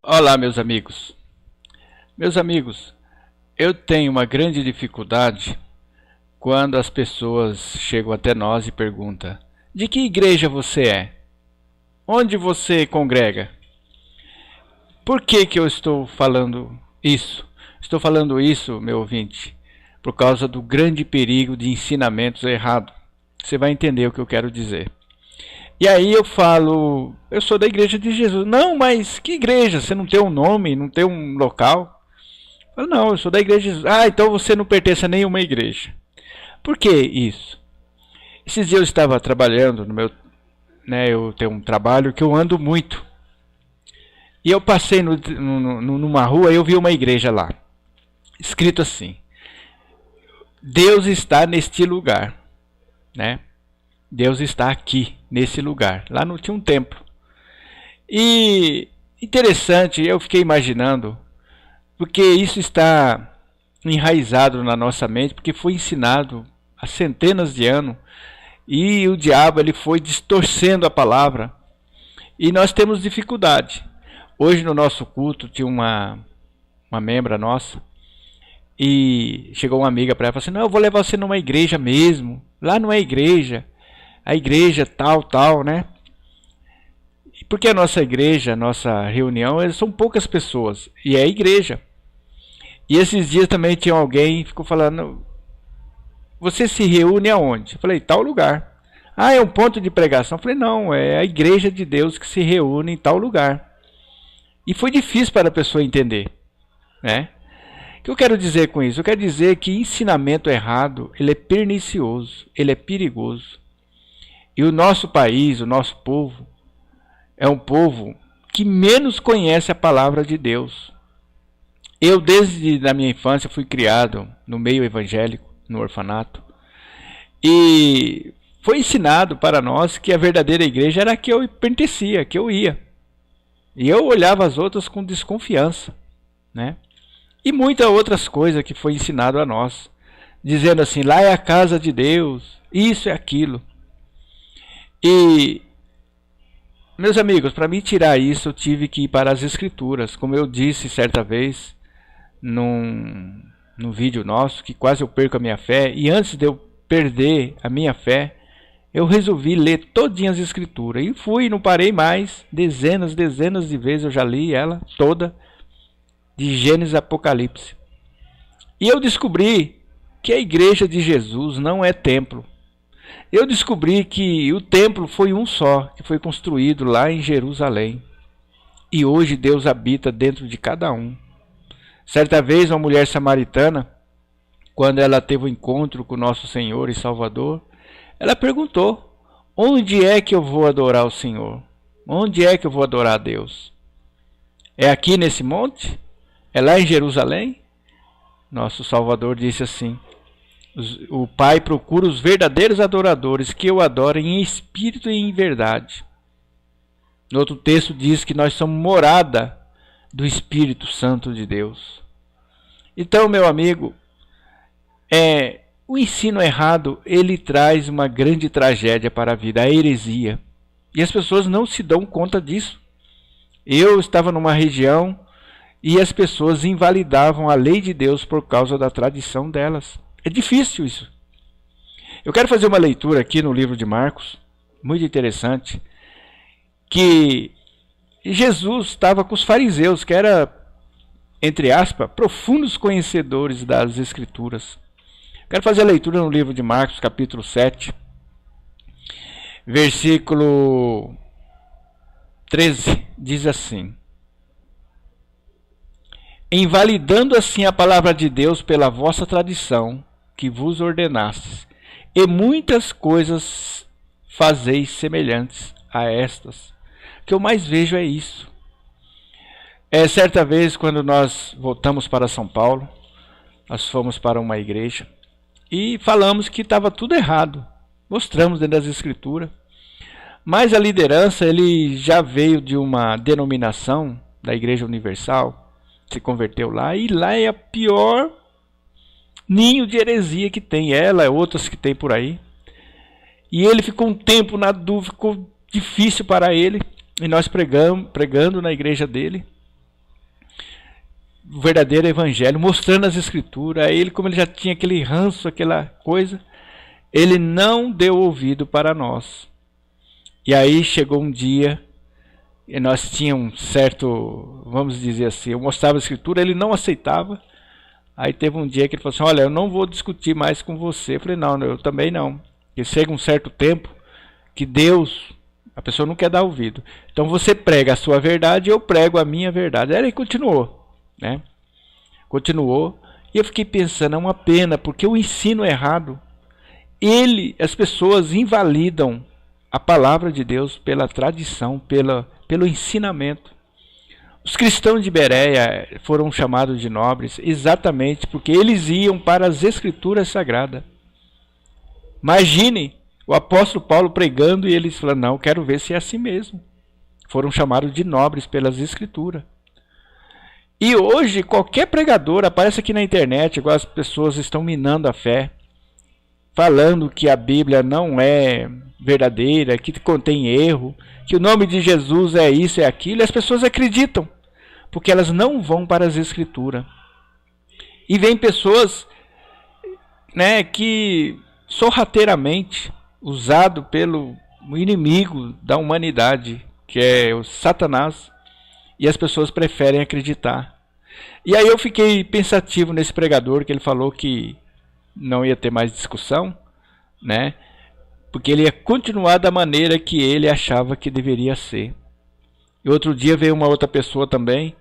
Olá, meus amigos. Meus amigos, eu tenho uma grande dificuldade quando as pessoas chegam até nós e perguntam: de que igreja você é? Onde você congrega? Por que eu estou falando isso? Estou falando isso, meu ouvinte, por causa do grande perigo de ensinamentos errados. Você vai entender o que eu quero dizer. E aí eu falo, eu sou da igreja de Jesus. Não, mas que igreja? Você não tem um nome, não tem um local? Eu falo, não, eu sou da igreja de Jesus. Ah, então você não pertence a nenhuma igreja. Por que isso? Esses dias eu estava trabalhando no meu, eu tenho um trabalho que eu ando muito. E eu passei numa rua e eu vi uma igreja lá, escrito assim: Deus está neste lugar, né? Deus está aqui, nesse lugar. Lá não tinha um templo. E interessante, eu fiquei imaginando, porque isso está enraizado na nossa mente, porque foi ensinado há centenas de anos, e o diabo ele foi distorcendo a palavra, e nós temos dificuldade. Hoje no nosso culto tinha uma membra nossa, e chegou uma amiga para ela e falou assim: não, eu vou levar você numa igreja mesmo. Lá não é igreja, a igreja tal, né? Porque a nossa igreja, a nossa reunião, são poucas pessoas, e é a igreja. E esses dias também tinha alguém que ficou falando: você se reúne aonde? Eu falei, tal lugar. Ah, é um ponto de pregação? Eu falei, não, é a igreja de Deus que se reúne em tal lugar. E foi difícil para a pessoa entender, né? O que eu quero dizer com isso? Eu quero dizer que ensinamento errado, ele é pernicioso, ele é perigoso. E o nosso país, o nosso povo, é um povo que menos conhece a palavra de Deus. Eu, desde a minha infância, fui criado no meio evangélico, no orfanato. E foi ensinado para nós que a verdadeira igreja era a que eu pertencia, que eu ia. E eu olhava as outras com desconfiança, né? E muitas outras coisas que foi ensinado a nós, dizendo assim: lá é a casa de Deus, isso é aquilo. E, meus amigos, para me tirar isso, eu tive que ir para as Escrituras. Como eu disse certa vez, num vídeo nosso, que quase eu perco a minha fé. E antes de eu perder a minha fé, eu resolvi ler todinha as Escrituras. E fui, não parei mais. Dezenas de vezes eu já li ela toda, de Gênesis a Apocalipse. E eu descobri que a igreja de Jesus não é templo. Eu descobri que o templo foi um só, que foi construído lá em Jerusalém. E hoje Deus habita dentro de cada um. Certa vez uma mulher samaritana, quando ela teve um encontro com o nosso Senhor e Salvador, ela perguntou: onde é que eu vou adorar o Senhor? Onde é que eu vou adorar a Deus? É aqui nesse monte? É lá em Jerusalém? Nosso Salvador disse assim: o Pai procura os verdadeiros adoradores que o adorem em espírito e em verdade. No outro texto diz que nós somos morada do Espírito Santo de Deus. Então, meu amigo, o ensino errado, ele traz uma grande tragédia para a vida, a heresia. E as pessoas não se dão conta disso. Eu estava numa região e as pessoas invalidavam a lei de Deus por causa da tradição delas. É difícil isso. Eu quero fazer uma leitura aqui no livro de Marcos, muito interessante, que Jesus estava com os fariseus, que eram, entre aspas, profundos conhecedores das Escrituras. Quero fazer a leitura no livro de Marcos, capítulo 7, versículo 13, diz assim: invalidando assim a palavra de Deus pela vossa tradição, que vos ordenastes, e muitas coisas fazeis semelhantes a estas. O que eu mais vejo é isso. Certa vez, quando nós voltamos para São Paulo, nós fomos para uma igreja e falamos que estava tudo errado. Mostramos dentro das Escrituras. Mas a liderança, ele já veio de uma denominação da Igreja Universal, se converteu lá, e lá é a pior ninho de heresia que tem ela e outras que tem por aí. E ele ficou um tempo na dúvida, ficou difícil para ele, e nós pregando na igreja dele o verdadeiro evangelho, mostrando as escrituras. Aí ele, como ele já tinha aquele ranço, aquela coisa, ele não deu ouvido para nós. E aí chegou um dia, e nós tínhamos um certo, vamos dizer assim, eu mostrava a escritura, ele não aceitava. Aí teve um dia que ele falou assim, olha, eu não vou discutir mais com você. Eu falei, não, eu também não. Porque chega um certo tempo que Deus, a pessoa não quer dar ouvido. Então você prega a sua verdade, eu prego a minha verdade. Aí ele continuou, né? Continuou. E eu fiquei pensando, é uma pena, porque o ensino errado, as pessoas invalidam a palavra de Deus pela tradição, pelo ensinamento. Os cristãos de Bereia foram chamados de nobres exatamente porque eles iam para as escrituras sagradas. Imagine o apóstolo Paulo pregando e eles falando, não, quero ver se é assim mesmo. Foram chamados de nobres pelas escrituras. E hoje qualquer pregador aparece aqui na internet, igual as pessoas estão minando a fé, falando que a Bíblia não é verdadeira, que contém erro, que o nome de Jesus é isso, é aquilo, e as pessoas acreditam, porque elas não vão para as escrituras. E vem pessoas, né, que sorrateiramente, usado pelo inimigo da humanidade, que é o Satanás, e as pessoas preferem acreditar. E aí eu fiquei pensativo nesse pregador, que ele falou que não ia ter mais discussão, né? Porque ele ia continuar da maneira que ele achava que deveria ser. E outro dia veio uma outra pessoa também,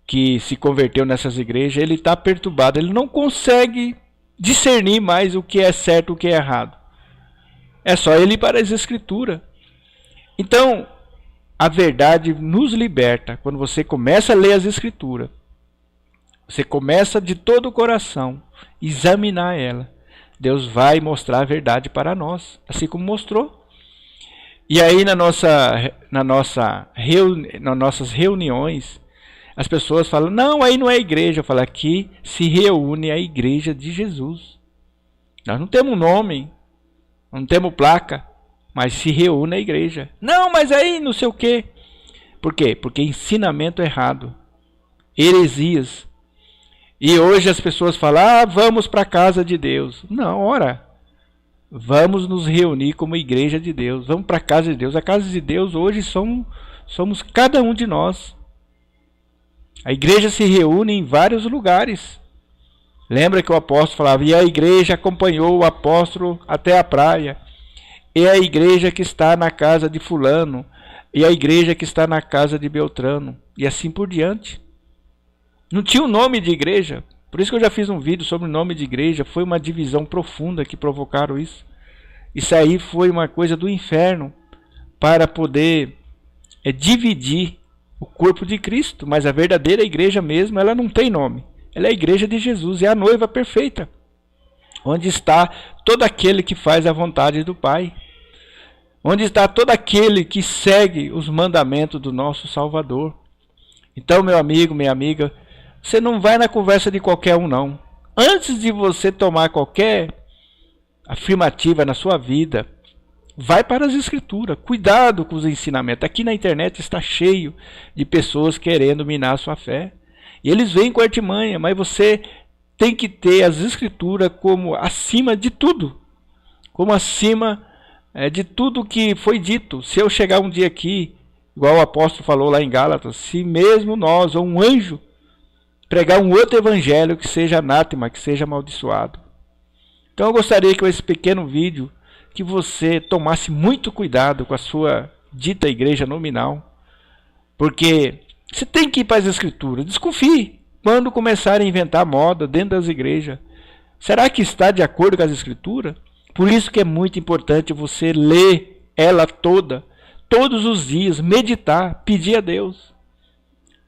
que se converteu nessas igrejas, ele está perturbado, ele não consegue discernir mais o que é certo e o que é errado. É só ele ir para as escrituras. Então, a verdade nos liberta. Quando você começa a ler as escrituras, você começa de todo o coração examinar ela. Deus vai mostrar a verdade para nós, assim como mostrou. E aí nas nossas reuniões, as pessoas falam, não, aí não é igreja. Eu falo, aqui se reúne a igreja de Jesus. Nós não temos nome, não temos placa, mas se reúne a igreja. Não, mas aí não sei o quê. Por quê? Porque ensinamento errado, heresias. E hoje as pessoas falam, vamos para a casa de Deus. Não, ora, vamos nos reunir como igreja de Deus. Vamos para a casa de Deus. A casa de Deus hoje somos cada um de nós. A igreja se reúne em vários lugares. Lembra que o apóstolo falava, e a igreja acompanhou o apóstolo até a praia. E a igreja que está na casa de fulano. E a igreja que está na casa de Beltrano. E assim por diante. Não tinha um nome de igreja. Por isso que eu já fiz um vídeo sobre o nome de igreja. Foi uma divisão profunda que provocaram isso. Isso aí foi uma coisa do inferno. Para poder dividir o corpo de Cristo. Mas a verdadeira igreja mesmo, ela não tem nome. Ela é a igreja de Jesus. É a noiva perfeita. Onde está todo aquele que faz a vontade do Pai. Onde está todo aquele que segue os mandamentos do nosso Salvador. Então, meu amigo, minha amiga, você não vai na conversa de qualquer um, não. Antes de você tomar qualquer afirmativa na sua vida, vai para as escrituras. Cuidado com os ensinamentos. Aqui na internet está cheio de pessoas querendo minar a sua fé. E eles vêm com artimanha, mas você tem que ter as escrituras como acima de tudo. Como acima de tudo que foi dito. Se eu chegar um dia aqui, igual o apóstolo falou lá em Gálatas, se mesmo nós ou um anjo pregar um outro evangelho que seja anátema, que seja amaldiçoado. Então eu gostaria que com esse pequeno vídeo, que você tomasse muito cuidado com a sua dita igreja nominal, porque você tem que ir para as escrituras. Desconfie quando começarem a inventar moda dentro das igrejas. Será que está de acordo com as escrituras? Por isso que é muito importante você ler ela toda, todos os dias, meditar, pedir a Deus.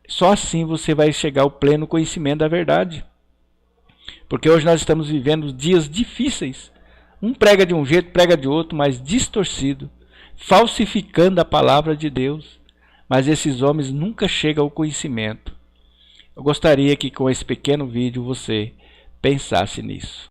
Só assim você vai chegar ao pleno conhecimento da verdade. Porque hoje nós estamos vivendo dias difíceis. Um prega de um jeito, prega de outro, mas distorcido, falsificando a palavra de Deus. Mas esses homens nunca chegam ao conhecimento. Eu gostaria que com esse pequeno vídeo você pensasse nisso.